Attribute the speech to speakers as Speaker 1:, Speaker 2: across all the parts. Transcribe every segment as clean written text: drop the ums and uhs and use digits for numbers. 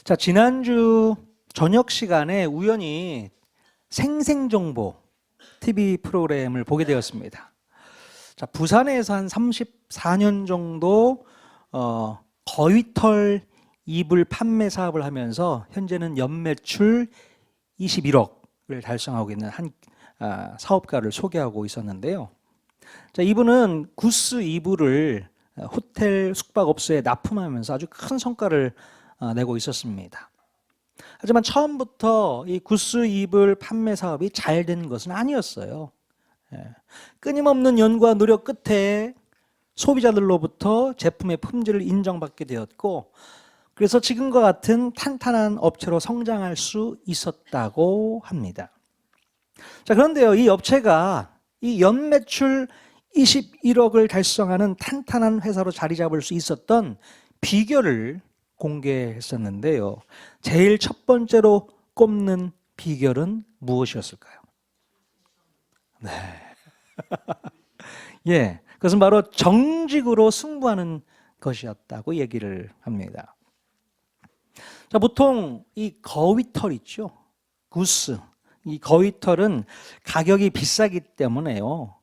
Speaker 1: 자, 지난주 저녁 시간에 우연히 생생정보 TV 프로그램을 보게 되었습니다. 자, 부산에서 한 34년 정도 거위털 이불 판매 사업을 하면서 현재는 연매출 21억을 달성하고 있는 한 사업가를 소개하고 있었는데요. 자, 이분은 구스 이불을 호텔 숙박업소에 납품하면서 아주 큰 성과를 내고 있었습니다. 하지만 처음부터 이 구스 이불 판매 사업이 잘 된 것은 아니었어요. 끊임없는 연구와 노력 끝에 소비자들로부터 제품의 품질을 인정받게 되었고, 그래서 지금과 같은 탄탄한 업체로 성장할 수 있었다고 합니다. 자, 그런데요, 이 업체가 이 연매출 21억을 달성하는 탄탄한 회사로 자리 잡을 수 있었던 비결을 공개했었는데요. 제일 첫 번째로 꼽는 비결은 무엇이었을까요? 네. 예, 그것은 바로 정직으로 승부하는 것이었다고 얘기를 합니다. 자, 보통 이 거위털 있죠? 구스. 이 거위털은 가격이 비싸기 때문에요.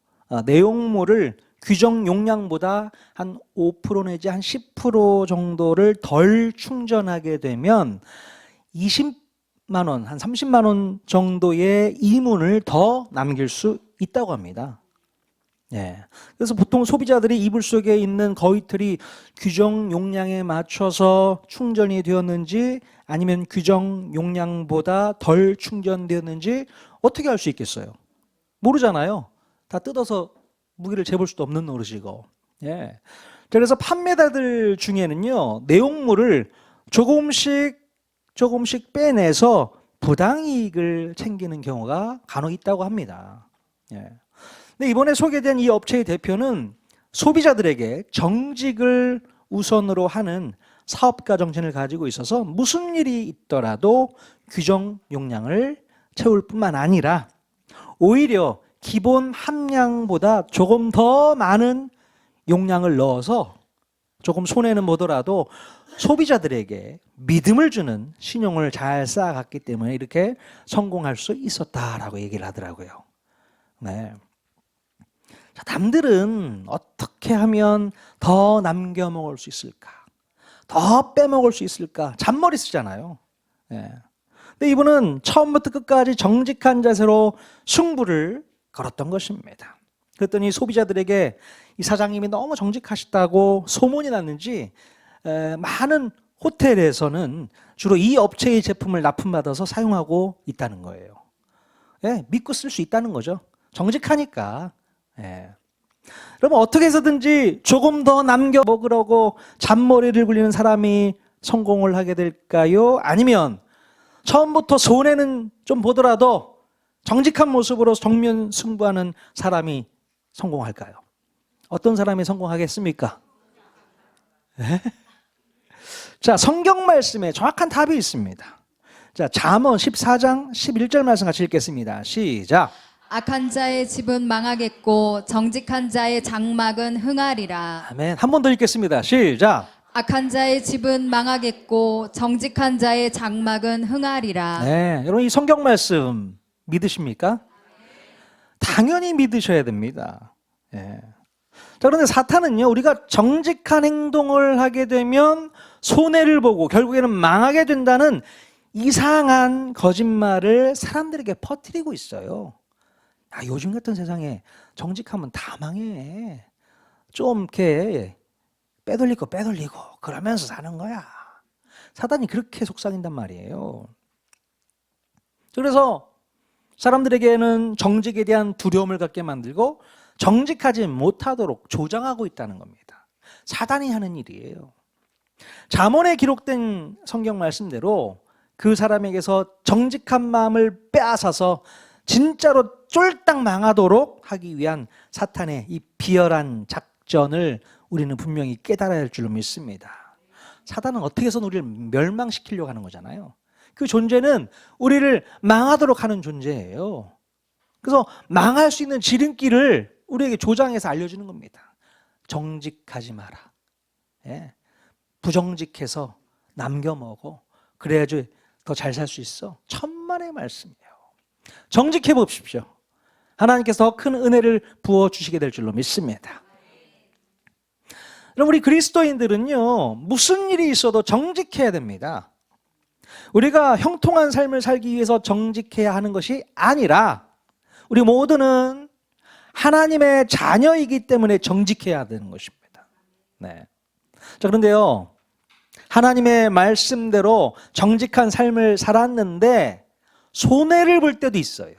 Speaker 1: 내용물을 규정 용량보다 한 5% 내지 한 10% 정도를 덜 충전하게 되면 20만 원, 한 30만 원 정도의 이문을 더 남길 수 있다고 합니다. 예. 그래서 보통 소비자들이 이불 속에 있는 거위털이 규정 용량에 맞춰서 충전이 되었는지 아니면 규정 용량보다 덜 충전되었는지 어떻게 알 수 있겠어요? 모르잖아요. 다 뜯어서 무게를 재볼 수도 없는 노릇이고. 예. 그래서 판매자들 중에는요, 내용물을 조금씩 빼내서 부당이익을 챙기는 경우가 간혹 있다고 합니다. 예. 근데 이번에 소개된 이 업체의 대표는 소비자들에게 정직을 우선으로 하는 사업가 정신을 가지고 있어서 무슨 일이 있더라도 규정 용량을 채울 뿐만 아니라 오히려 기본 함량보다 조금 더 많은 용량을 넣어서 조금 손해는 보더라도 소비자들에게 믿음을 주는 신용을 잘 쌓아갔기 때문에 이렇게 성공할 수 있었다라고 얘기를 하더라고요. 네. 자, 남들은 어떻게 하면 더 남겨 먹을 수 있을까? 더 빼먹을 수 있을까? 잔머리 쓰잖아요. 네. 근데 이분은 처음부터 끝까지 정직한 자세로 승부를 걸었던 것입니다. 그랬더니 소비자들에게 이 사장님이 너무 정직하시다고 소문이 났는지 많은 호텔에서는 주로 이 업체의 제품을 납품받아서 사용하고 있다는 거예요. 예, 믿고 쓸 수 있다는 거죠. 정직하니까. 예. 그러면 어떻게 해서든지 조금 더 남겨 먹으려고 잔머리를 굴리는 사람이 성공을 하게 될까요? 아니면 처음부터 손해는 좀 보더라도 정직한 모습으로 정면 승부하는 사람이 성공할까요? 어떤 사람이 성공하겠습니까? 네? 자, 성경 말씀에 정확한 답이 있습니다. 자, 잠언 14장 11절 말씀 같이 읽겠습니다. 시작.
Speaker 2: 악한 자의 집은 망하겠고 정직한 자의 장막은 흥하리라.
Speaker 1: 아멘. 한 번 더 읽겠습니다. 시작.
Speaker 2: 악한 자의 집은 망하겠고 정직한 자의 장막은 흥하리라.
Speaker 1: 네, 여러분 이 성경 말씀 믿으십니까? 당연히 믿으셔야 됩니다. 예. 자, 그런데 사탄은요, 우리가 정직한 행동을 하게 되면 손해를 보고 결국에는 망하게 된다는 이상한 거짓말을 사람들에게 퍼뜨리고 있어요. 야, 요즘 같은 세상에 정직하면 다 망해. 좀 이렇게 빼돌릴 거 빼돌리고 그러면서 사는 거야. 사단이 그렇게 속삭인단 말이에요. 그래서 사람들에게는 정직에 대한 두려움을 갖게 만들고 정직하지 못하도록 조장하고 있다는 겁니다. 사단이 하는 일이에요. 잠언에 기록된 성경 말씀대로 그 사람에게서 정직한 마음을 빼앗아서 진짜로 쫄딱 망하도록 하기 위한 사탄의 이 비열한 작전을 우리는 분명히 깨달아야 할 줄로 믿습니다. 사단은 어떻게 해서든 우리를 멸망시키려고 하는 거잖아요. 그 존재는 우리를 망하도록 하는 존재예요. 그래서 망할 수 있는 지름길을 우리에게 조장해서 알려주는 겁니다. 정직하지 마라. 예. 부정직해서 남겨먹어. 그래야지 더 잘 살 수 있어. 천만의 말씀이에요. 정직해 보십시오. 하나님께서 더 큰 은혜를 부어주시게 될 줄로 믿습니다. 그럼 우리 그리스도인들은요, 무슨 일이 있어도 정직해야 됩니다. 우리가 형통한 삶을 살기 위해서 정직해야 하는 것이 아니라 우리 모두는 하나님의 자녀이기 때문에 정직해야 되는 것입니다. 네. 자, 그런데요, 하나님의 말씀대로 정직한 삶을 살았는데 손해를 볼 때도 있어요.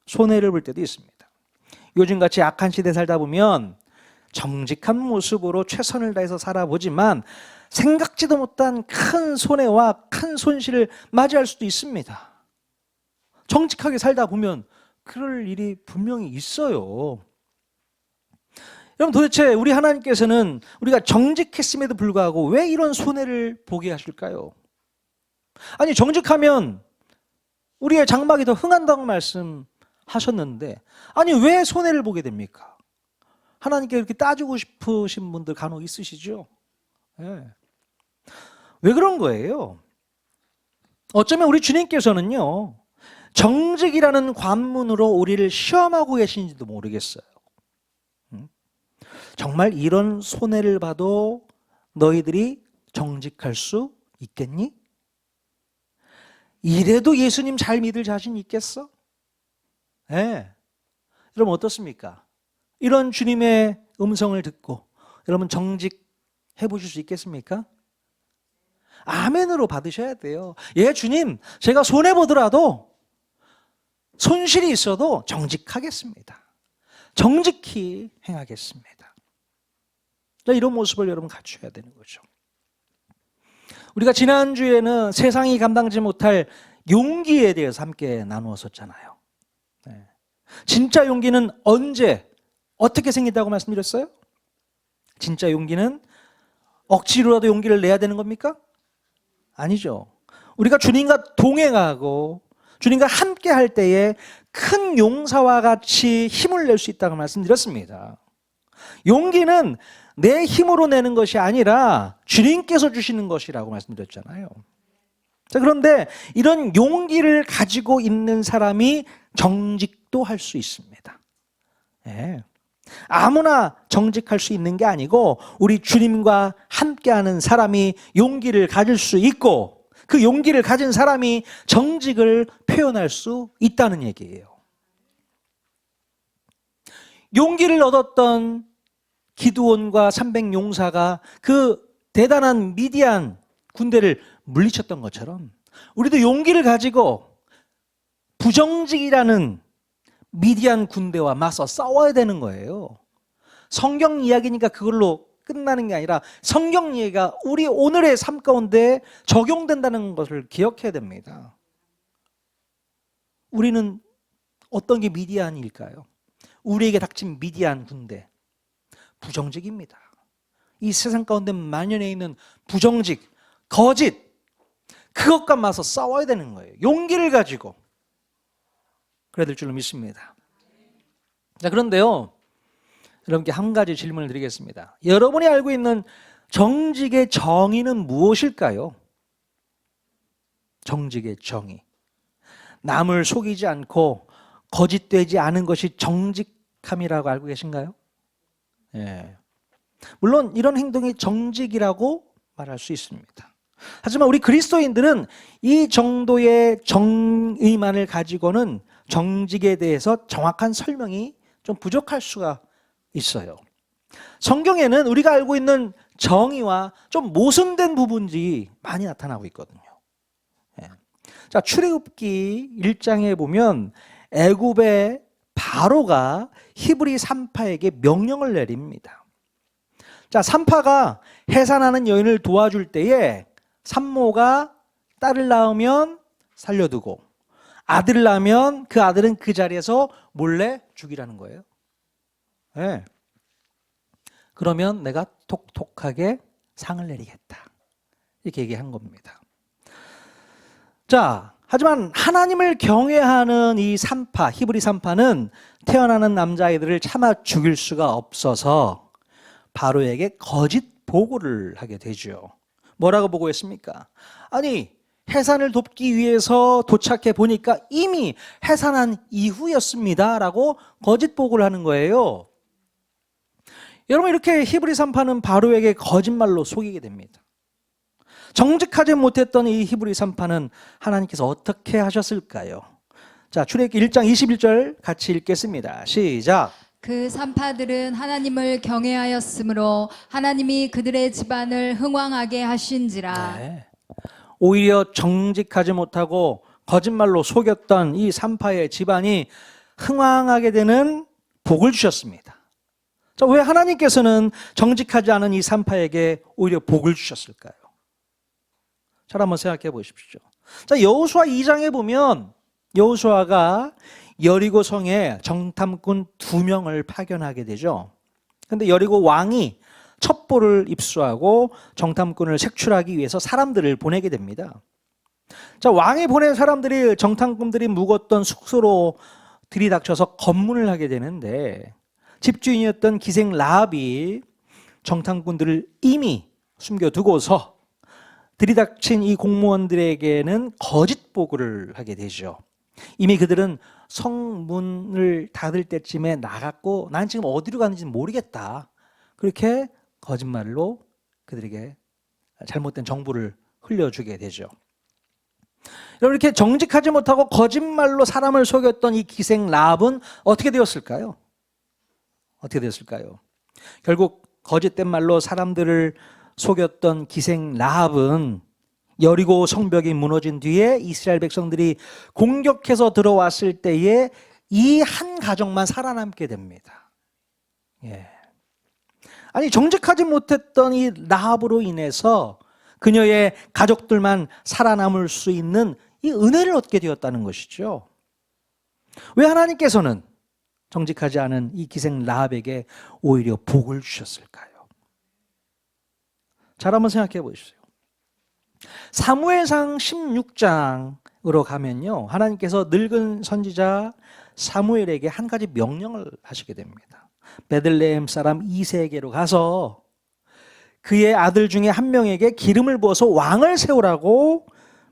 Speaker 1: 손해를 볼 때도 있습니다. 요즘같이 악한 시대 살다 보면 정직한 모습으로 최선을 다해서 살아보지만 생각지도 못한 큰 손해와 큰 손실을 맞이할 수도 있습니다. 정직하게 살다 보면 그럴 일이 분명히 있어요. 여러분, 도대체 우리 하나님께서는 우리가 정직했음에도 불구하고 왜 이런 손해를 보게 하실까요? 아니, 정직하면 우리의 장막이 더 흥한다고 말씀하셨는데 아니 왜 손해를 보게 됩니까? 하나님께 이렇게 따지고 싶으신 분들 간혹 있으시죠? 네. 왜 그런 거예요? 어쩌면 우리 주님께서는요, 정직이라는 관문으로 우리를 시험하고 계신지도 모르겠어요. 정말 이런 손해를 봐도 너희들이 정직할 수 있겠니? 이래도 예수님 잘 믿을 자신 있겠어? 네. 여러분 어떻습니까? 이런 주님의 음성을 듣고 여러분 정직해 보실 수 있겠습니까? 아멘으로 받으셔야 돼요. 예, 주님, 제가 손해보더라도 손실이 있어도 정직하겠습니다. 정직히 행하겠습니다. 이런 모습을 여러분 갖춰야 되는 거죠. 우리가 지난주에는 세상이 감당하지 못할 용기에 대해서 함께 나누었었잖아요. 네. 진짜 용기는 언제, 어떻게 생긴다고 말씀드렸어요? 진짜 용기는 억지로라도 용기를 내야 되는 겁니까? 아니죠. 우리가 주님과 동행하고 주님과 함께 할 때에 큰 용사와 같이 힘을 낼 수 있다고 말씀드렸습니다. 용기는 내 힘으로 내는 것이 아니라 주님께서 주시는 것이라고 말씀드렸잖아요. 자, 그런데 이런 용기를 가지고 있는 사람이 정직도 할 수 있습니다. 네. 아무나 정직할 수 있는 게 아니고 우리 주님과 함께하는 사람이 용기를 가질 수 있고 그 용기를 가진 사람이 정직을 표현할 수 있다는 얘기예요. 용기를 얻었던 기드온과 300용사가 그 대단한 미디안 군대를 물리쳤던 것처럼 우리도 용기를 가지고 부정직이라는 미디안 군대와 맞서 싸워야 되는 거예요. 성경 이야기니까 그걸로 끝나는 게 아니라 성경 이야기가 우리 오늘의 삶 가운데 적용된다는 것을 기억해야 됩니다. 우리는 어떤 게 미디안일까요? 우리에게 닥친 미디안 군대, 부정직입니다. 이 세상 가운데 만연해 있는 부정직, 거짓, 그것과 맞서 싸워야 되는 거예요. 용기를 가지고 그래야 될 줄로 믿습니다. 자, 그런데요, 여러분께 한 가지 질문을 드리겠습니다. 여러분이 알고 있는 정직의 정의는 무엇일까요? 정직의 정의. 남을 속이지 않고 거짓되지 않은 것이 정직함이라고 알고 계신가요? 예. 물론 이런 행동이 정직이라고 말할 수 있습니다. 하지만 우리 그리스도인들은 이 정도의 정의만을 가지고는 정직에 대해서 정확한 설명이 좀 부족할 수가 있어요. 성경에는 우리가 알고 있는 정의와 좀 모순된 부분들이 많이 나타나고 있거든요. 예. 자, 출애굽기 1장에 보면 애굽의 바로가 히브리 산파에게 명령을 내립니다. 자, 산파가 해산하는 여인을 도와줄 때에 산모가 딸을 낳으면 살려두고 아들을 낳으면 그 아들은 그 자리에서 몰래 죽이라는 거예요. 네. 그러면 내가 톡톡하게 상을 내리겠다. 이렇게 얘기한 겁니다. 자, 하지만 하나님을 경외하는 이 산파, 히브리 산파는 태어나는 남자아이들을 차마 죽일 수가 없어서 바로에게 거짓 보고를 하게 되죠. 뭐라고 보고했습니까? 아니, 해산을 돕기 위해서 도착해 보니까 이미 해산한 이후였습니다 라고 거짓 보고를 하는 거예요. 여러분, 이렇게 히브리 산파는 바로에게 거짓말로 속이게 됩니다. 정직하지 못했던 이 히브리 산파는 하나님께서 어떻게 하셨을까요? 자, 출애굽기 1장 21절 같이 읽겠습니다. 시작.
Speaker 2: 그 산파들은 하나님을 경외하였으므로 하나님이 그들의 집안을 흥왕하게 하신지라.
Speaker 1: 네. 오히려 정직하지 못하고 거짓말로 속였던 이 산파의 집안이 흥왕하게 되는 복을 주셨습니다. 자, 왜 하나님께서는 정직하지 않은 이 산파에게 오히려 복을 주셨을까요? 잘 한번 생각해 보십시오. 자, 여호수아 2장에 보면 여호수아가 여리고 성에 정탐꾼 2명을 파견하게 되죠. 근데 여리고 왕이 첩보를 입수하고 정탐꾼을 색출하기 위해서 사람들을 보내게 됩니다. 자, 왕이 보낸 사람들이 정탐꾼들이 묵었던 숙소로 들이닥쳐서 검문을 하게 되는데 집주인이었던 기생 라합이 정탐꾼들을 이미 숨겨두고서 들이닥친 이 공무원들에게는 거짓 보고를 하게 되죠. 이미 그들은 성문을 닫을 때쯤에 나갔고 난 지금 어디로 가는지 모르겠다. 그렇게 거짓말로 그들에게 잘못된 정보를 흘려주게 되죠. 여러분, 이렇게 정직하지 못하고 거짓말로 사람을 속였던 이 기생 라합은 어떻게 되었을까요? 어떻게 되었을까요? 결국 거짓된 말로 사람들을 속였던 기생 라합은 여리고 성벽이 무너진 뒤에 이스라엘 백성들이 공격해서 들어왔을 때에 이 한 가정만 살아남게 됩니다. 예. 아니, 정직하지 못했던 이 라합으로 인해서 그녀의 가족들만 살아남을 수 있는 이 은혜를 얻게 되었다는 것이죠. 왜 하나님께서는 정직하지 않은 이 기생 라합에게 오히려 복을 주셨을까요? 잘 한번 생각해 보십시오. 사무엘상 16장으로 가면요, 하나님께서 늙은 선지자 사무엘에게 한 가지 명령을 하시게 됩니다. 베들레헴 사람 이새에게로 가서 그의 아들 중에 한 명에게 기름을 부어서 왕을 세우라고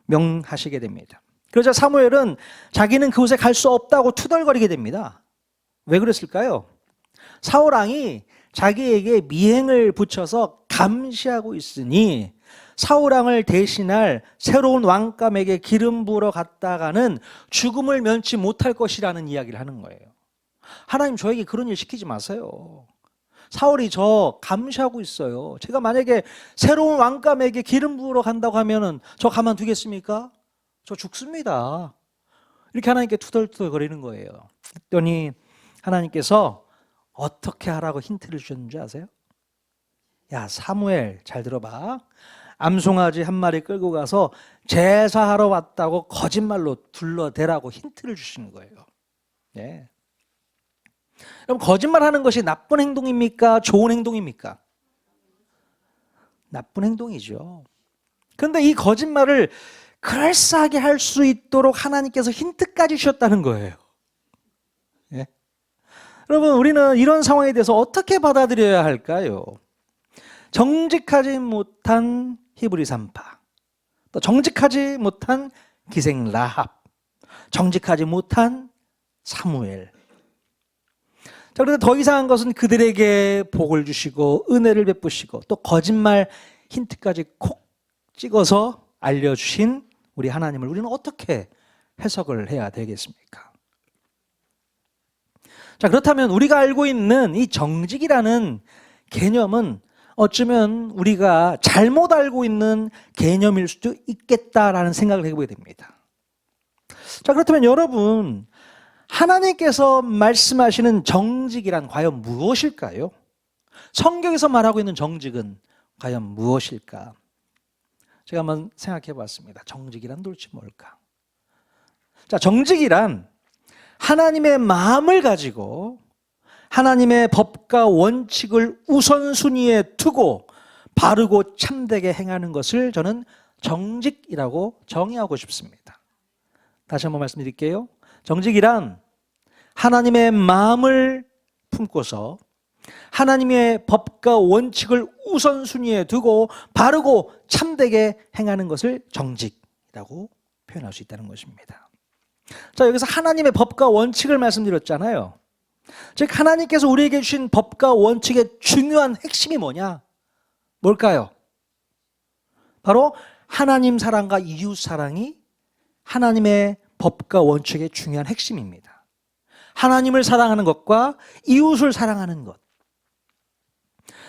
Speaker 1: 명하시게 됩니다. 그러자 사무엘은 자기는 그곳에 갈 수 없다고 투덜거리게 됩니다. 왜 그랬을까요? 사울 왕이 자기에게 미행을 붙여서 감시하고 있으니 사울 왕을 대신할 새로운 왕감에게 기름 부으러 갔다가는 죽음을 면치 못할 것이라는 이야기를 하는 거예요. 하나님, 저에게 그런 일 시키지 마세요. 사울이 저 감시하고 있어요. 제가 만약에 새로운 왕감에게 기름 부으러 간다고 하면은 저 가만두겠습니까? 저 죽습니다. 이렇게 하나님께 투덜투덜 거리는 거예요. 그랬더니 하나님께서 어떻게 하라고 힌트를 주셨는지 아세요? 야, 사무엘, 잘 들어봐. 암송아지 한 마리 끌고 가서 제사하러 왔다고 거짓말로 둘러대라고 힌트를 주시는 거예요. 네. 그럼 거짓말하는 것이 나쁜 행동입니까? 좋은 행동입니까? 나쁜 행동이죠. 그런데 이 거짓말을 그럴싸하게 할 수 있도록 하나님께서 힌트까지 주셨다는 거예요. 네. 여러분, 우리는 이런 상황에 대해서 어떻게 받아들여야 할까요? 정직하지 못한 히브리 산파, 또 정직하지 못한 기생 라합, 정직하지 못한 사무엘. 자, 그런데 더 이상한 것은 그들에게 복을 주시고 은혜를 베푸시고 또 거짓말 힌트까지 콕 찍어서 알려주신 우리 하나님을 우리는 어떻게 해석을 해야 되겠습니까? 자, 그렇다면 우리가 알고 있는 이 정직이라는 개념은 어쩌면 우리가 잘못 알고 있는 개념일 수도 있겠다라는 생각을 해보게 됩니다. 자, 그렇다면 여러분, 하나님께서 말씀하시는 정직이란 과연 무엇일까요? 성경에서 말하고 있는 정직은 과연 무엇일까? 제가 한번 생각해 봤습니다. 정직이란 도대체 뭘까? 자, 정직이란 하나님의 마음을 가지고 하나님의 법과 원칙을 우선순위에 두고 바르고 참되게 행하는 것을 저는 정직이라고 정의하고 싶습니다. 다시 한번 말씀드릴게요. 정직이란 하나님의 마음을 품고서 하나님의 법과 원칙을 우선순위에 두고 바르고 참되게 행하는 것을 정직이라고 정직이라고 표현할 수 있다는 것입니다. 자, 여기서 하나님의 법과 원칙을 말씀드렸잖아요. 즉 하나님께서 우리에게 주신 법과 원칙의 중요한 핵심이 뭐냐? 뭘까요? 바로 하나님 사랑과 이웃 사랑이 하나님의 법과 원칙의 중요한 핵심입니다. 하나님을 사랑하는 것과 이웃을 사랑하는 것.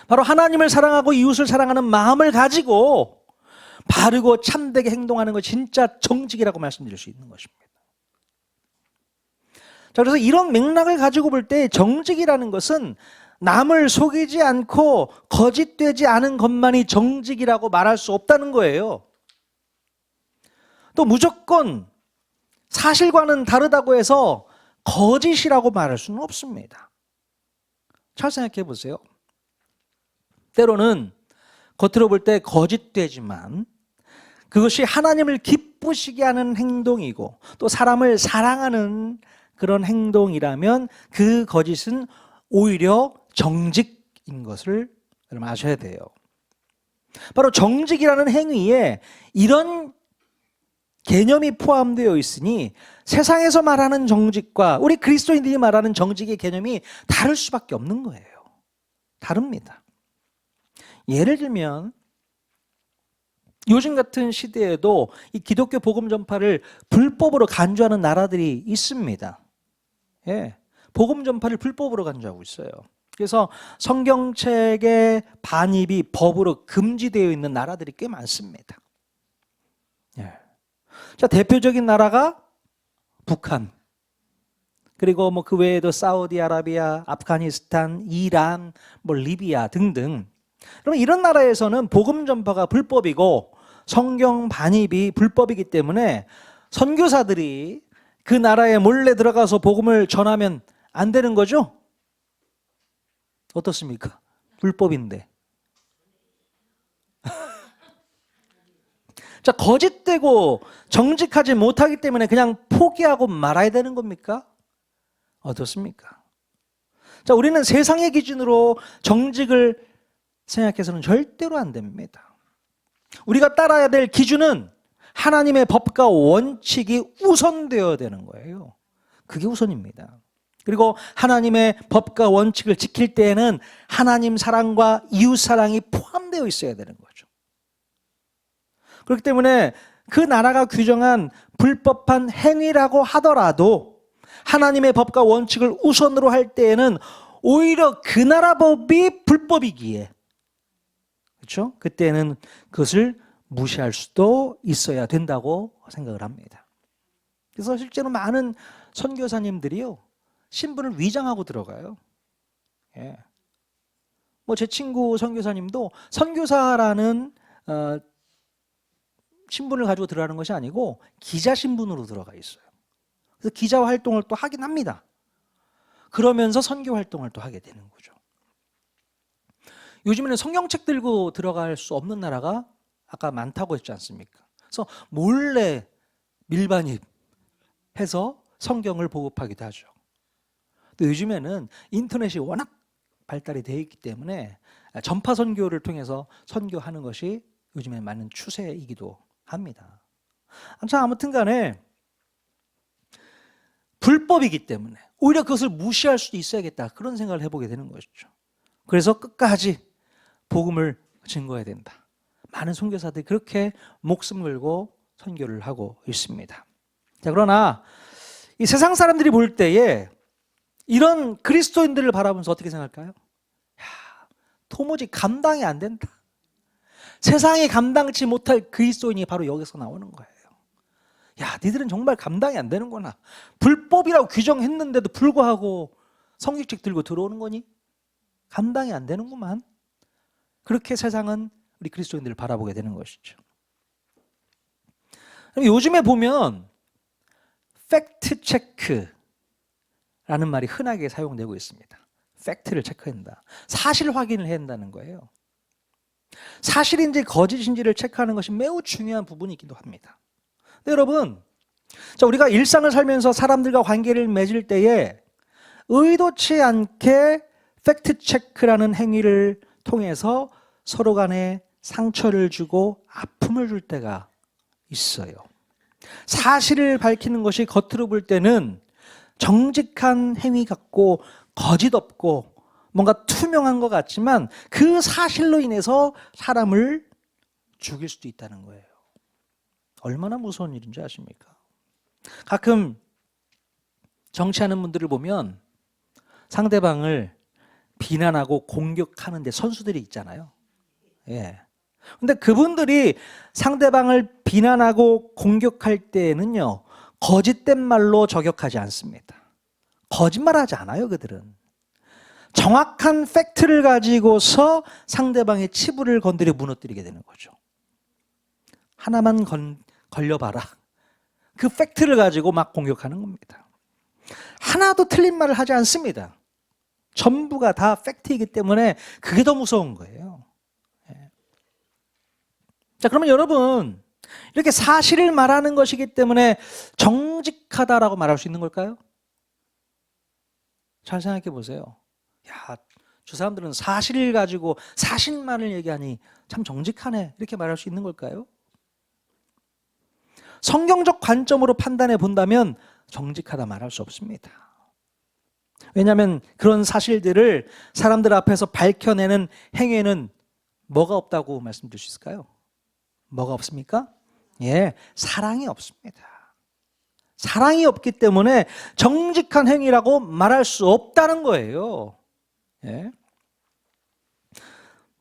Speaker 1: 바로 하나님을 사랑하고 이웃을 사랑하는 마음을 가지고 바르고 참되게 행동하는 것, 진짜 정직이라고 말씀드릴 수 있는 것입니다. 자, 그래서 이런 맥락을 가지고 볼 때 정직이라는 것은 남을 속이지 않고 거짓되지 않은 것만이 정직이라고 말할 수 없다는 거예요. 또 무조건 사실과는 다르다고 해서 거짓이라고 말할 수는 없습니다. 잘 생각해 보세요. 때로는 겉으로 볼 때 거짓되지만 그것이 하나님을 기쁘시게 하는 행동이고 또 사람을 사랑하는 그런 행동이라면 그 거짓은 오히려 정직인 것을 여러분 아셔야 돼요. 바로 정직이라는 행위에 이런 개념이 포함되어 있으니 세상에서 말하는 정직과 우리 그리스도인들이 말하는 정직의 개념이 다를 수밖에 없는 거예요. 다릅니다. 예를 들면 요즘 같은 시대에도 이 기독교 복음 전파를 불법으로 간주하는 나라들이 있습니다. 예, 복음 전파를 불법으로 간주하고 있어요. 그래서 성경책의 반입이 법으로 금지되어 있는 나라들이 꽤 많습니다. 예. 자, 대표적인 나라가 북한, 그리고 뭐 그 외에도 사우디아라비아, 아프가니스탄, 이란, 뭐 리비아 등등. 그러면 이런 나라에서는 복음 전파가 불법이고 성경 반입이 불법이기 때문에 선교사들이 그 나라에 몰래 들어가서 복음을 전하면 안 되는 거죠? 어떻습니까? 불법인데. 자, 거짓되고 정직하지 못하기 때문에 그냥 포기하고 말아야 되는 겁니까? 어떻습니까? 자, 우리는 세상의 기준으로 정직을 생각해서는 절대로 안 됩니다. 우리가 따라야 될 기준은 하나님의 법과 원칙이 우선되어야 되는 거예요. 그게 우선입니다. 그리고 하나님의 법과 원칙을 지킬 때에는 하나님 사랑과 이웃 사랑이 포함되어 있어야 되는 거죠. 그렇기 때문에 그 나라가 규정한 불법한 행위라고 하더라도 하나님의 법과 원칙을 우선으로 할 때에는 오히려 그 나라 법이 불법이기에, 그렇죠? 그때는 그것을 무시할 수도 있어야 된다고 생각을 합니다. 그래서 실제로 많은 선교사님들이요, 신분을 위장하고 들어가요. 예. 뭐 제 친구 선교사님도 선교사라는 신분을 가지고 들어가는 것이 아니고 기자 신분으로 들어가 있어요. 그래서 기자 활동을 또 하긴 합니다. 그러면서 선교 활동을 또 하게 되는 거죠. 요즘에는 성경책 들고 들어갈 수 없는 나라가 아까 많다고 했지 않습니까? 그래서 몰래 밀반입해서 성경을 보급하기도 하죠. 또 요즘에는 인터넷이 워낙 발달이 되어 있기 때문에 전파 선교를 통해서 선교하는 것이 요즘에 많은 추세이기도 합니다. 자, 아무튼 간에 불법이기 때문에 오히려 그것을 무시할 수도 있어야겠다, 그런 생각을 해보게 되는 것이죠. 그래서 끝까지 복음을 증거해야 된다. 많은 선교사들이 그렇게 목숨 걸고 선교를 하고 있습니다. 자, 그러나 이 세상 사람들이 볼 때에 이런 그리스도인들을 바라보면서 어떻게 생각할까요? 야, 도무지 감당이 안 된다. 세상이 감당치 못할 그리스도인이 바로 여기서 나오는 거예요. 야, 니들은 정말 감당이 안 되는구나. 불법이라고 규정했는데도 불구하고 성경책 들고 들어오는 거니? 감당이 안 되는구만. 그렇게 세상은 우리 그리스도인들을 바라보게 되는 것이죠. 요즘에 보면 팩트 체크라는 말이 흔하게 사용되고 있습니다. 팩트를 체크한다. 사실 확인을 해야 한다는 거예요. 사실인지 거짓인지를 체크하는 것이 매우 중요한 부분이기도 합니다. 근데 여러분, 자, 우리가 일상을 살면서 사람들과 관계를 맺을 때에 의도치 않게 팩트 체크라는 행위를 통해서 서로 간에 상처를 주고 아픔을 줄 때가 있어요. 사실을 밝히는 것이 겉으로 볼 때는 정직한 행위 같고 거짓 없고 뭔가 투명한 것 같지만 그 사실로 인해서 사람을 죽일 수도 있다는 거예요. 얼마나 무서운 일인지 아십니까? 가끔 정치하는 분들을 보면 상대방을 비난하고 공격하는데 선수들이 있잖아요. 예. 근데 그분들이 상대방을 비난하고 공격할 때에는요, 거짓된 말로 저격하지 않습니다. 거짓말하지 않아요, 그들은. 정확한 팩트를 가지고서 상대방의 치부를 건드려 무너뜨리게 되는 거죠. 하나만 걸려봐라. 그 팩트를 가지고 막 공격하는 겁니다. 하나도 틀린 말을 하지 않습니다. 전부가 다 팩트이기 때문에 그게 더 무서운 거예요. 자, 그러면 여러분, 이렇게 사실을 말하는 것이기 때문에 정직하다라고 말할 수 있는 걸까요? 잘 생각해 보세요. 야, 저 사람들은 사실을 가지고 사실만을 얘기하니 참 정직하네. 이렇게 말할 수 있는 걸까요? 성경적 관점으로 판단해 본다면 정직하다 말할 수 없습니다. 왜냐하면 그런 사실들을 사람들 앞에서 밝혀내는 행위에는 뭐가 없다고 말씀드릴 수 있을까요? 뭐가 없습니까? 예, 사랑이 없습니다. 사랑이 없기 때문에 정직한 행위라고 말할 수 없다는 거예요. 예.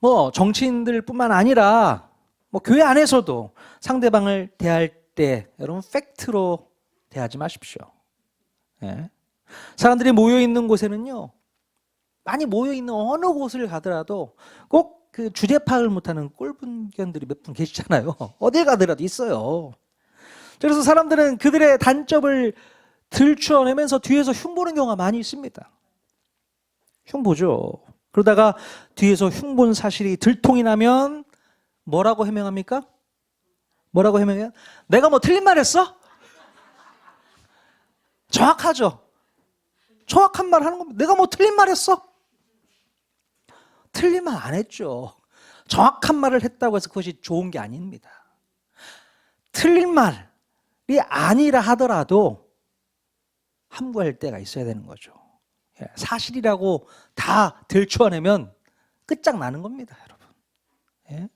Speaker 1: 뭐 정치인들뿐만 아니라 뭐 교회 안에서도 상대방을 대할 때 여러분 팩트로 대하지 마십시오. 예. 사람들이 모여 있는 곳에는요, 많이 모여 있는 어느 곳을 가더라도 꼭 그 주제 파악을 못하는 꼴분견들이 몇 분 계시잖아요. 어딜 가더라도 있어요. 그래서 사람들은 그들의 단점을 들추어내면서 뒤에서 흉보는 경우가 많이 있습니다. 흉보죠. 그러다가 뒤에서 흉본 사실이 들통이 나면 뭐라고 해명합니까? 뭐라고 해명해요? 내가 뭐 틀린 말 했어? 정확하죠. 정확한 말 하는 겁니다. 내가 뭐 틀린 말 했어? 틀린 말 안 했죠. 정확한 말을 했다고 해서 그것이 좋은 게 아닙니다. 틀린 말이 아니라 하더라도 함구할 때가 있어야 되는 거죠. 사실이라고 다 들추어내면 끝장나는 겁니다, 여러분. 예?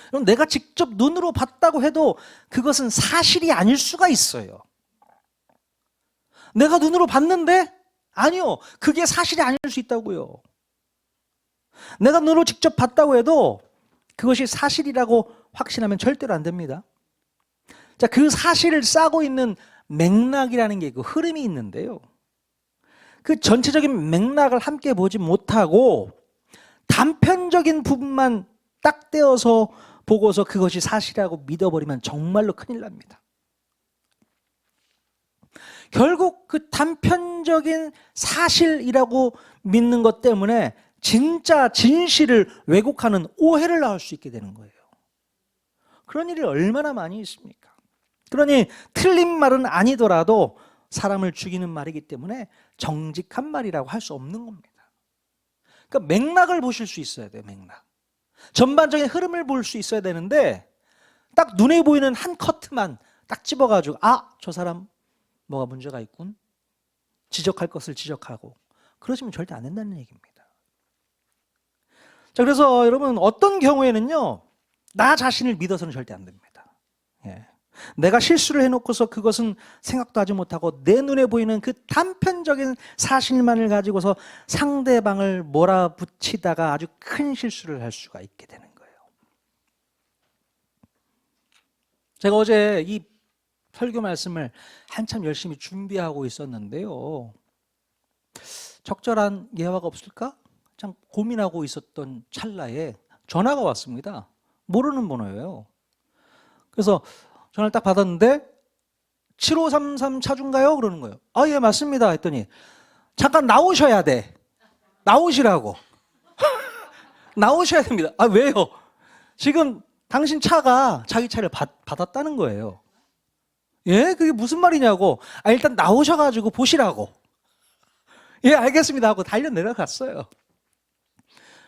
Speaker 1: 그럼 내가 직접 눈으로 봤다고 해도 그것은 사실이 아닐 수가 있어요. 내가 눈으로 봤는데 아니요, 그게 사실이 아닐 수 있다고요. 내가 눈으로 직접 봤다고 해도 그것이 사실이라고 확신하면 절대로 안 됩니다. 자, 그 사실을 싸고 있는 맥락이라는 게 그 흐름이 있는데요. 그 전체적인 맥락을 함께 보지 못하고 단편적인 부분만 딱 떼어서 보고서 그것이 사실이라고 믿어버리면 정말로 큰일 납니다. 결국 그 단편적인 사실이라고 믿는 것 때문에 진짜 진실을 왜곡하는 오해를 낳을 수 있게 되는 거예요. 그런 일이 얼마나 많이 있습니까? 그러니 틀린 말은 아니더라도 사람을 죽이는 말이기 때문에 정직한 말이라고 할 수 없는 겁니다. 그러니까 맥락을 보실 수 있어야 돼요. 맥락. 전반적인 흐름을 볼 수 있어야 되는데 딱 눈에 보이는 한 커트만 딱 집어가지고 아, 저 사람 뭐가 문제가 있군. 지적할 것을 지적하고 그러시면 절대 안 된다는 얘기입니다. 자, 그래서 여러분 어떤 경우에는요, 나 자신을 믿어서는 절대 안 됩니다. 예. 내가 실수를 해놓고서 그것은 생각도 하지 못하고 내 눈에 보이는 그 단편적인 사실만을 가지고서 상대방을 몰아붙이다가 아주 큰 실수를 할 수가 있게 되는 거예요. 제가 어제 이 설교 말씀을 한참 열심히 준비하고 있었는데요, 적절한 예화가 없을까? 참 고민하고 있었던 찰나에 전화가 왔습니다. 모르는 번호예요. 그래서 전화를 딱 받았는데 7533 차주인가요? 그러는 거예요. 아, 예, 맞습니다. 했더니 잠깐 나오셔야 돼. 나오시라고. 나오셔야 됩니다. 아, 왜요? 지금 당신 차가 자기 차를 받았다는 거예요. 예? 그게 무슨 말이냐고. 아, 일단 나오셔가지고 보시라고. 예, 알겠습니다 하고 달려 내려갔어요.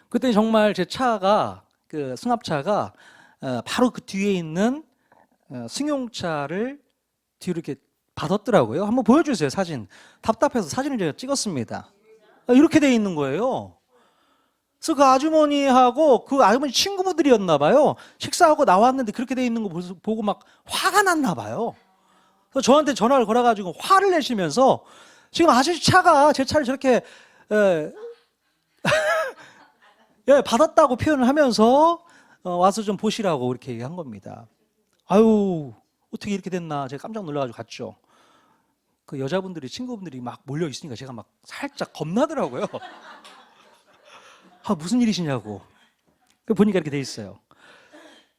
Speaker 1: 그때 정말 제 차가, 그 승합차가 바로 그 뒤에 있는 승용차를 뒤로 이렇게 받았더라고요. 한번 보여주세요, 사진. 답답해서 사진을 제가 찍었습니다. 이렇게 돼 있는 거예요. 그래서 그 아주머니하고 그 아주머니 친구분들이었나 봐요. 식사하고 나왔는데 그렇게 돼 있는 거 보고 막 화가 났나 봐요. 그래서 저한테 전화를 걸어가지고 화를 내시면서 지금 아저씨 차가 제 차를 저렇게 예, 받았다고 표현을 하면서 와서 좀 보시라고 이렇게 얘기한 겁니다. 아유, 어떻게 이렇게 됐나 제가 깜짝 놀라가지고 갔죠. 그 여자분들이 친구분들이 막 몰려 있으니까 제가 막 살짝 겁나더라고요. 아, 무슨 일이시냐고. 보니까 이렇게 돼 있어요.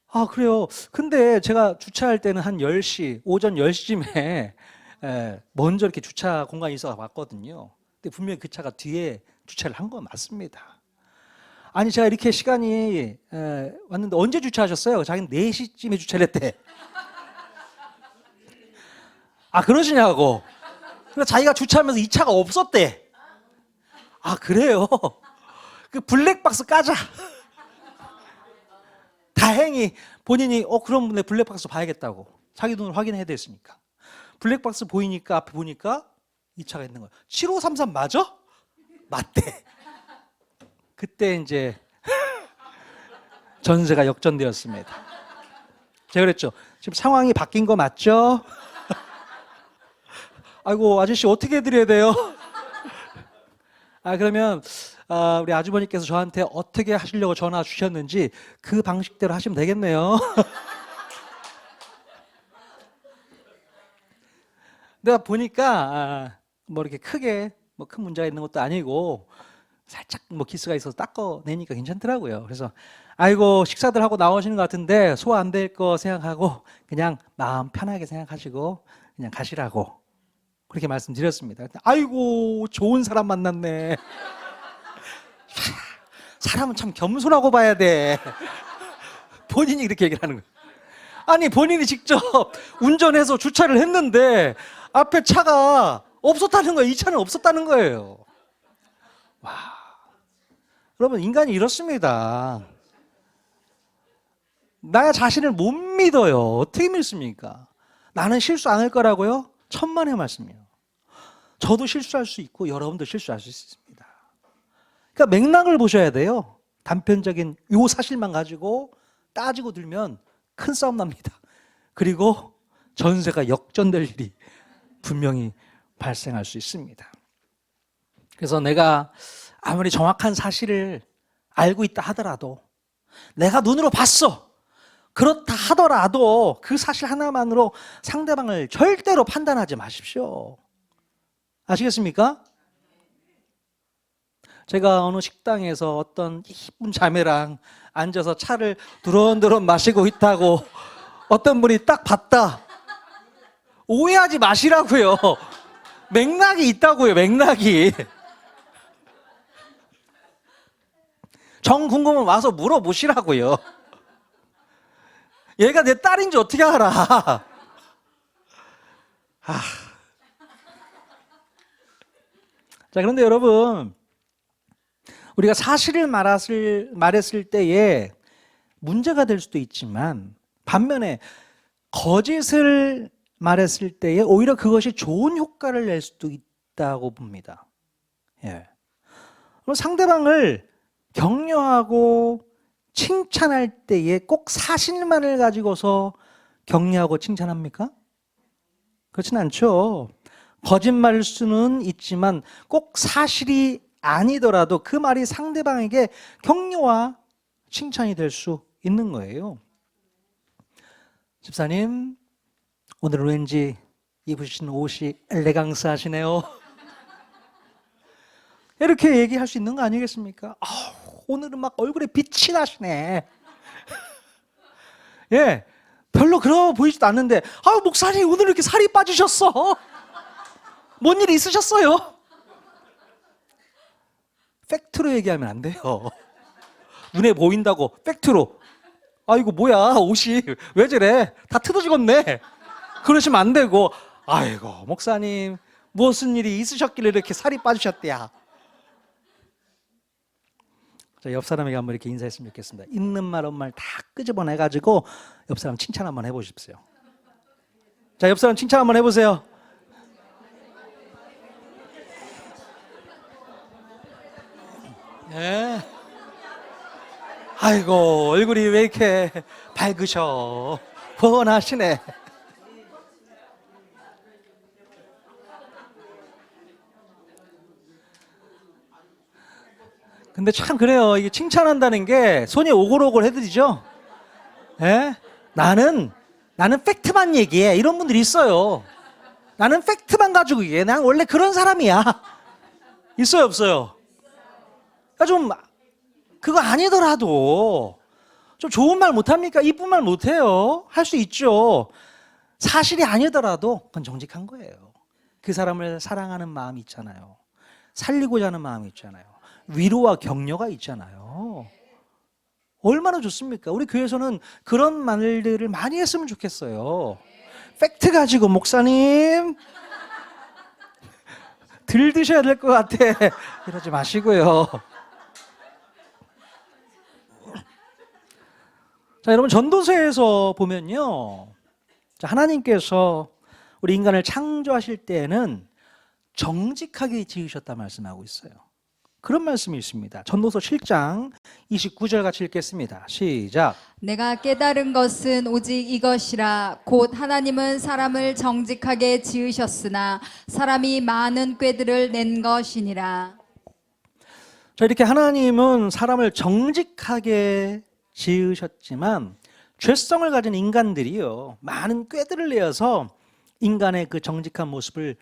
Speaker 1: 아, 그래요. 근데 제가 주차할 때는 한 10시, 오전 10시쯤에 먼저 이렇게 주차 공간이 있어 왔거든요. 근데 분명히 그 차가 뒤에 주차를 한 건 맞습니다. 아니, 제가 이렇게 시간이 왔는데 언제 주차하셨어요? 자기는 4시쯤에 주차를 했대. 아, 그러시냐고. 그래서 자기가 주차하면서 이 차가 없었대. 아, 그래요? 그 블랙박스 까자. 다행히 본인이 그럼 내 블랙박스 봐야겠다고. 자기 눈으로 확인해야 됐으니까. 블랙박스 보이니까 앞에 보니까 이 차가 있는 거야. 7533 맞아? 맞대. 그때 이제 전세가 역전되었습니다. 제가 그랬죠. 지금 상황이 바뀐 거 맞죠? 아이고, 아저씨 어떻게 해드려야 돼요? 그러면 우리 아주머니께서 저한테 어떻게 하시려고 전화 주셨는지 그 방식대로 하시면 되겠네요. 내가 보니까 뭐 이렇게 크게 뭐 큰 문제가 있는 것도 아니고 살짝 뭐 기스가 있어서 닦아내니까 괜찮더라고요. 그래서 아이고, 식사들 하고 나오시는 것 같은데 소화 안 될 거 생각하고 그냥 마음 편하게 생각하시고 그냥 가시라고 그렇게 말씀드렸습니다. 아이고, 좋은 사람 만났네. 사람은 참 겸손하고 봐야 돼. 본인이 그렇게 얘기를 하는 거예요. 아니, 본인이 직접 운전해서 주차를 했는데 앞에 차가 없었다는 거예요. 이 차는 없었다는 거예요. 와, 여러분, 인간이 이렇습니다. 나 자신을 못 믿어요. 어떻게 믿습니까? 나는 실수 안 할 거라고요? 천만의 말씀이에요. 저도 실수할 수 있고 여러분도 실수할 수 있습니다. 그러니까 맥락을 보셔야 돼요. 단편적인 요 사실만 가지고 따지고 들면 큰 싸움 납니다. 그리고 전세가 역전될 일이 분명히 발생할 수 있습니다. 그래서 내가 아무리 정확한 사실을 알고 있다 하더라도, 내가 눈으로 봤어, 그렇다 하더라도 그 사실 하나만으로 상대방을 절대로 판단하지 마십시오. 아시겠습니까? 제가 어느 식당에서 어떤 이쁜 자매랑 앉아서 차를 두런두런 마시고 있다고 어떤 분이 딱 봤다. 오해하지 마시라고요. 맥락이 있다고요, 맥락이. 정 궁금하면 와서 물어보시라고요. 얘가 내 딸인지 어떻게 알아? 자, 그런데 여러분, 우리가 사실을 말했을 때에 문제가 될 수도 있지만 반면에 거짓을 말했을 때에 오히려 그것이 좋은 효과를 낼 수도 있다고 봅니다. 예. 그럼 상대방을 격려하고 칭찬할 때에 꼭 사실만을 가지고서 격려하고 칭찬합니까? 그렇진 않죠. 거짓말일 수는 있지만 꼭 사실이 아니더라도 그 말이 상대방에게 격려와 칭찬이 될 수 있는 거예요. 집사님, 오늘은 왠지 입으신 옷이 엘레강스 하시네요. 이렇게 얘기할 수 있는 거 아니겠습니까? 오늘은 막 얼굴에 빛이 나시네. 예, 별로 그러 보이지도 않는데, 목사님 오늘 이렇게 살이 빠지셨어. 뭔 일이 있으셨어요? 팩트로 얘기하면 안 돼요. 눈에 보인다고 팩트로. 이거 뭐야, 옷이 왜 저래, 다 뜯어지겠네, 그러시면 안 되고, 아이고 목사님 무슨 일이 있으셨길래 이렇게 살이 빠지셨대야. 자, 옆 사람에게 한번 이렇게 인사했으면 좋겠습니다. 있는 말 없는 말 다 끄집어내가지고 옆 사람 칭찬 한번 해보십시오. 자, 옆 사람 칭찬 한번 해보세요. 예. 아이고, 얼굴이 왜 이렇게 밝으셔? 훤하시네. 근데 참 그래요. 이게 칭찬한다는 게 손이 오글오글 해드리죠? 예? 나는 팩트만 얘기해. 이런 분들이 있어요. 나는 팩트만 가지고 얘기해. 난 원래 그런 사람이야. 있어요, 없어요? 그러니까 좀, 그거 아니더라도 좀 좋은 말 못합니까? 이쁜 말 못해요. 할 수 있죠. 사실이 아니더라도 그건 정직한 거예요. 그 사람을 사랑하는 마음이 있잖아요. 살리고자 하는 마음이 있잖아요. 위로와 격려가 있잖아요. 얼마나 좋습니까? 우리 교회에서는 그런 말들을 많이 했으면 좋겠어요. 팩트 가지고 목사님 들드셔야 될 것 같아. 이러지 마시고요. 자, 여러분 전도서에서 보면요. 자, 하나님께서 우리 인간을 창조하실 때에는 정직하게 지으셨다 말씀하고 있어요. 그런 말씀이 있습니다. 전도서 7장 29절 같이 읽겠습니다. 시작.
Speaker 2: 내가 깨달은 것은 오직 이것이라. 곧 하나님은 사람을 정직하게 지으셨으나 사람이 많은 꾀들을 낸 것이니라.
Speaker 1: 자, 이렇게 하나님은 사람을 정직하게 지으셨지만 죄성을 가진 인간들이요, 많은 꾀들을 내어서 인간의 그 정직한 모습을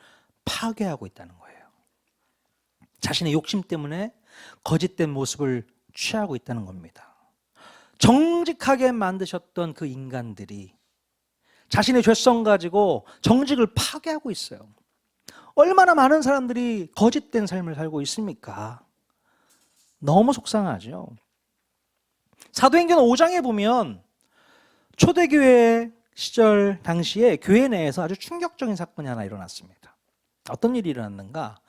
Speaker 1: 파괴하고 있다는 거예요. 자신의 욕심 때문에 거짓된 모습을 취하고 있다는 겁니다. 정직하게 만드셨던 그 인간들이 자신의 죄성 가지고 정직을 파괴하고 있어요. 얼마나 많은 사람들이 거짓된 삶을 살고 있습니까? 너무 속상하죠. 사도행전 5장에 보면 초대교회 시절 당시에 교회 내에서 아주 충격적인 사건이 하나 일어났습니다. 어떤 일이 일어났는가?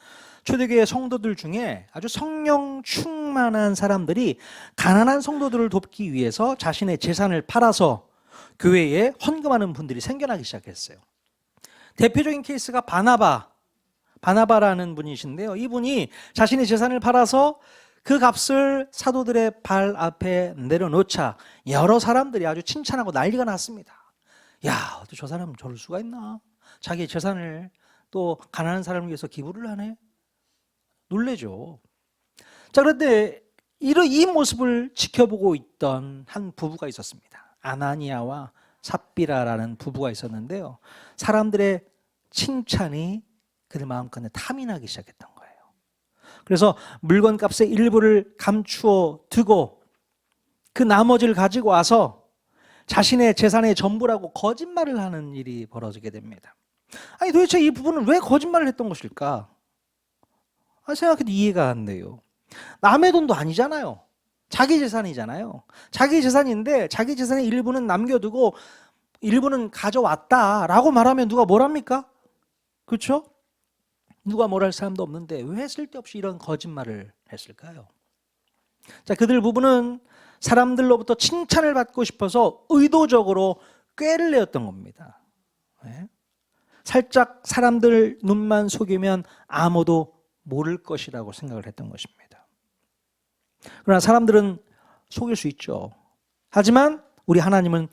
Speaker 1: 초대교회 성도들 중에 아주 성령 충만한 사람들이 가난한 성도들을 돕기 위해서 자신의 재산을 팔아서 교회에 헌금하는 분들이 생겨나기 시작했어요. 대표적인 케이스가 바나바라는 분이신데요. 이분이 자신의 재산을 팔아서 그 값을 사도들의 발 앞에 내려놓자 여러 사람들이 아주 칭찬하고 난리가 났습니다. 야, 어떻게 저 사람 저럴 수가 있나? 자기의 재산을 또 가난한 사람을 위해서 기부를 하네? 놀래죠. 자, 그런데 이 모습을 지켜보고 있던 한 부부가 있었습니다. 아나니아와 삽비라라는 부부가 있었는데요. 사람들의 칭찬이 그들 마음간에 탐이 나기 시작했던 거예요. 그래서 물건값의 일부를 감추어 두고 그 나머지를 가지고 와서 자신의 재산의 전부라고 거짓말을 하는 일이 벌어지게 됩니다. 아니, 도대체 이 부부는 왜 거짓말을 했던 것일까? 생각해도 이해가 안 돼요. 남의 돈도 아니잖아요. 자기 재산이잖아요. 자기 재산인데 자기 재산의 일부는 남겨두고 일부는 가져왔다라고 말하면 누가 뭘 합니까? 그렇죠? 누가 뭘 할 사람도 없는데 왜 쓸데없이 이런 거짓말을 했을까요? 자, 그들 부부는 사람들로부터 칭찬을 받고 싶어서 의도적으로 꾀를 내었던 겁니다. 네? 살짝 사람들 눈만 속이면 아무도 모를 것이라고 생각을 했던 것입니다. 그러나 사람들은 속일 수 있죠. 하지만 우리 하나님은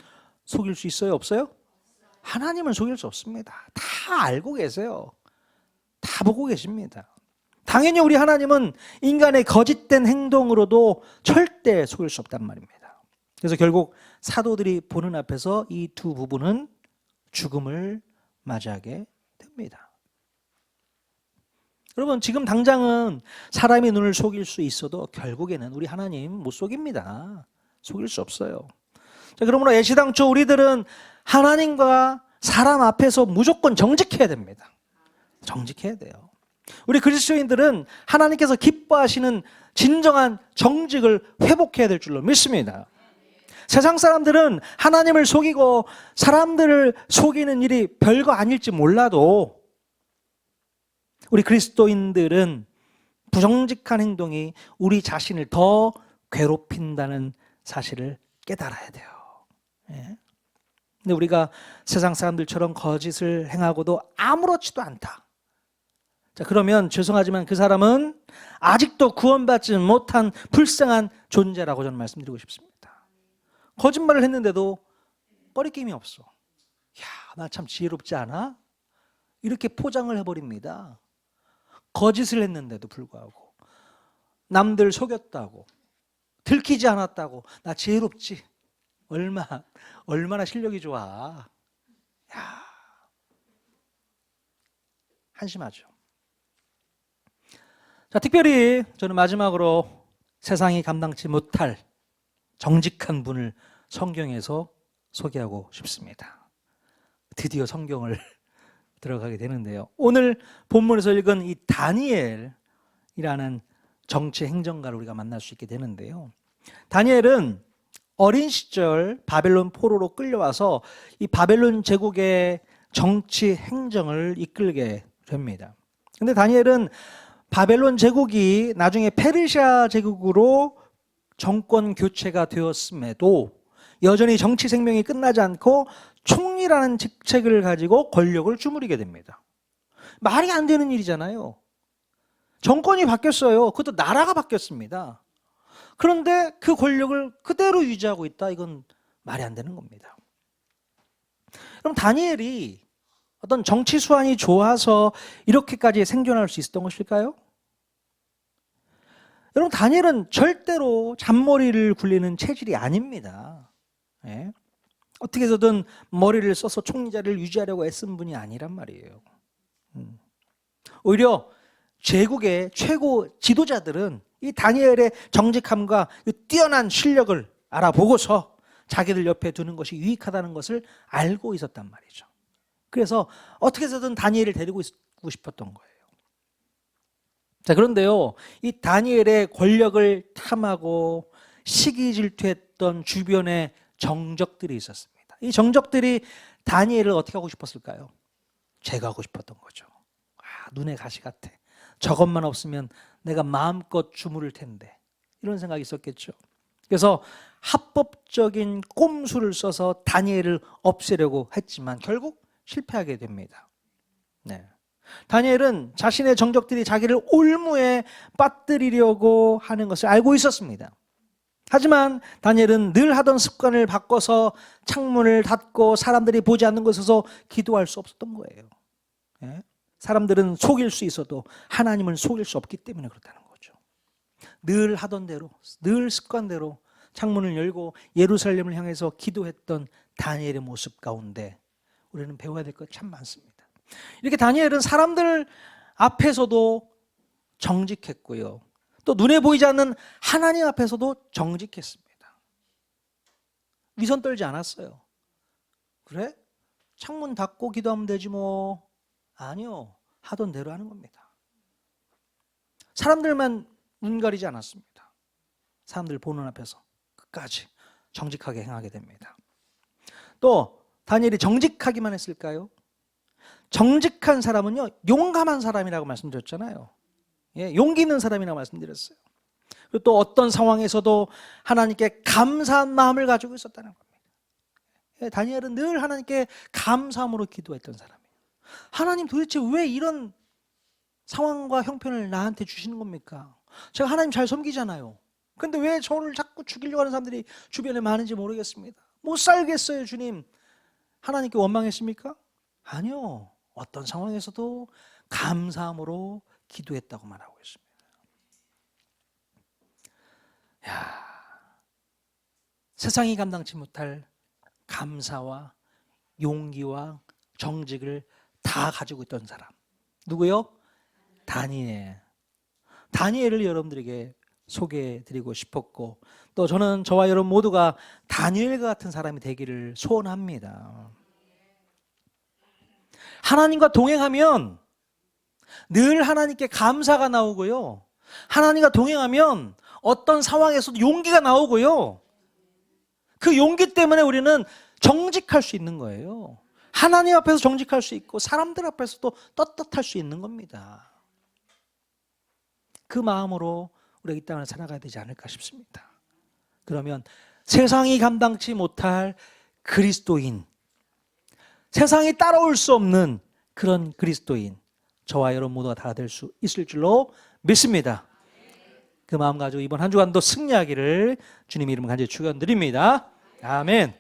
Speaker 1: 속일 수 있어요, 없어요? 하나님은 속일 수 없습니다. 다 알고 계세요. 다 보고 계십니다. 당연히 우리 하나님은 인간의 거짓된 행동으로도 절대 속일 수 없단 말입니다. 그래서 결국 사도들이 보는 앞에서 이 두 부부는 죽음을 맞이하게 됩니다. 여러분, 지금 당장은 사람의 눈을 속일 수 있어도 결국에는 우리 하나님 못 속입니다. 속일 수 없어요. 자, 그러므로 애시당초 우리들은 하나님과 사람 앞에서 무조건 정직해야 됩니다. 정직해야 돼요. 우리 그리스도인들은 하나님께서 기뻐하시는 진정한 정직을 회복해야 될 줄로 믿습니다. 세상 사람들은 하나님을 속이고 사람들을 속이는 일이 별거 아닐지 몰라도 우리 그리스도인들은 부정직한 행동이 우리 자신을 더 괴롭힌다는 사실을 깨달아야 돼요. 예. 근데 우리가 세상 사람들처럼 거짓을 행하고도 아무렇지도 않다. 자, 그러면 죄송하지만 그 사람은 아직도 구원받지 못한 불쌍한 존재라고 저는 말씀드리고 싶습니다. 거짓말을 했는데도 꺼리낌이 없어. 야, 나 참 지혜롭지 않아? 이렇게 포장을 해버립니다. 거짓을 했는데도 불구하고, 남들 속였다고, 들키지 않았다고, 나 지혜롭지? 얼마나 실력이 좋아. 야, 한심하죠. 자, 특별히 저는 마지막으로 세상이 감당치 못할 정직한 분을 성경에서 소개하고 싶습니다. 드디어 성경을 들어가게 되는데요. 오늘 본문에서 읽은 이 다니엘이라는 정치 행정가를 우리가 만날 수 있게 되는데요. 다니엘은 어린 시절 바벨론 포로로 끌려와서 이 바벨론 제국의 정치 행정을 이끌게 됩니다. 근데 다니엘은 바벨론 제국이 나중에 페르시아 제국으로 정권 교체가 되었음에도 여전히 정치 생명이 끝나지 않고 총리라는 직책을 가지고 권력을 주무리게 됩니다. 말이 안 되는 일이잖아요. 정권이 바뀌었어요. 그것도 나라가 바뀌었습니다. 그런데 그 권력을 그대로 유지하고 있다. 이건 말이 안 되는 겁니다. 그럼 다니엘이 어떤 정치 수완이 좋아서 이렇게까지 생존할 수 있었던 것일까요? 여러분, 다니엘은 절대로 잔머리를 굴리는 체질이 아닙니다. 예? 어떻게 해서든 머리를 써서 총리 자리를 유지하려고 애쓴 분이 아니란 말이에요. 오히려 제국의 최고 지도자들은 이 다니엘의 정직함과 뛰어난 실력을 알아보고서 자기들 옆에 두는 것이 유익하다는 것을 알고 있었단 말이죠. 그래서 어떻게 해서든 다니엘을 데리고 있고 싶었던 거예요. 자, 그런데요, 이 다니엘의 권력을 탐하고 시기 질투했던 주변의 정적들이 있었습니다. 이 정적들이 다니엘을 어떻게 하고 싶었을까요? 제거하고 싶었던 거죠. 눈에 가시 같아. 저것만 없으면 내가 마음껏 주무를 텐데. 이런 생각이 있었겠죠. 그래서 합법적인 꼼수를 써서 다니엘을 없애려고 했지만 결국 실패하게 됩니다. 네. 다니엘은 자신의 정적들이 자기를 올무에 빠뜨리려고 하는 것을 알고 있었습니다. 하지만 다니엘은 늘 하던 습관을 바꿔서 창문을 닫고 사람들이 보지 않는 곳에서 기도할 수 없었던 거예요. 예? 사람들은 속일 수 있어도 하나님은 속일 수 없기 때문에 그렇다는 거죠. 늘 하던 대로, 늘 습관대로 창문을 열고 예루살렘을 향해서 기도했던 다니엘의 모습 가운데 우리는 배워야 될 것 참 많습니다. 이렇게 다니엘은 사람들 앞에서도 정직했고요. 또 눈에 보이지 않는 하나님 앞에서도 정직했습니다. 위선 떨지 않았어요. 그래? 창문 닫고 기도하면 되지 뭐. 아니요. 하던 대로 하는 겁니다. 사람들만 눈 가리지 않았습니다. 사람들 보는 앞에서 끝까지 정직하게 행하게 됩니다. 또 다니엘이 정직하기만 했을까요? 정직한 사람은요, 용감한 사람이라고 말씀드렸잖아요. 예, 용기 있는 사람이라고 말씀드렸어요. 그리고 또 어떤 상황에서도 하나님께 감사한 마음을 가지고 있었다는 겁니다. 예, 다니엘은 늘 하나님께 감사함으로 기도했던 사람이에요. 하나님 도대체 왜 이런 상황과 형편을 나한테 주시는 겁니까? 제가 하나님 잘 섬기잖아요. 근데 왜 저를 자꾸 죽이려고 하는 사람들이 주변에 많은지 모르겠습니다. 못 살겠어요, 주님. 하나님께 원망했습니까? 아니요. 어떤 상황에서도 감사함으로 기도했다고 말하고 있습니다. 야, 세상이 감당치 못할 감사와 용기와 정직을 다 가지고 있던 사람. 누구요? 다니엘. 다니엘을 여러분들에게 소개해드리고 싶었고, 또 저는 저와 여러분 모두가 다니엘과 같은 사람이 되기를 소원합니다. 하나님과 동행하면 늘 하나님께 감사가 나오고요. 하나님과 동행하면 어떤 상황에서도 용기가 나오고요. 그 용기 때문에 우리는 정직할 수 있는 거예요. 하나님 앞에서 정직할 수 있고 사람들 앞에서도 떳떳할 수 있는 겁니다. 그 마음으로 우리가 이 땅을 살아가야 되지 않을까 싶습니다. 그러면 세상이 감당치 못할 그리스도인, 세상이 따라올 수 없는 그런 그리스도인, 저와 여러분 모두가 다 될 수 있을 줄로 믿습니다. 그 마음 가지고 이번 한 주간도 승리하기를 주님 이름 간절히 축원드립니다. 아멘.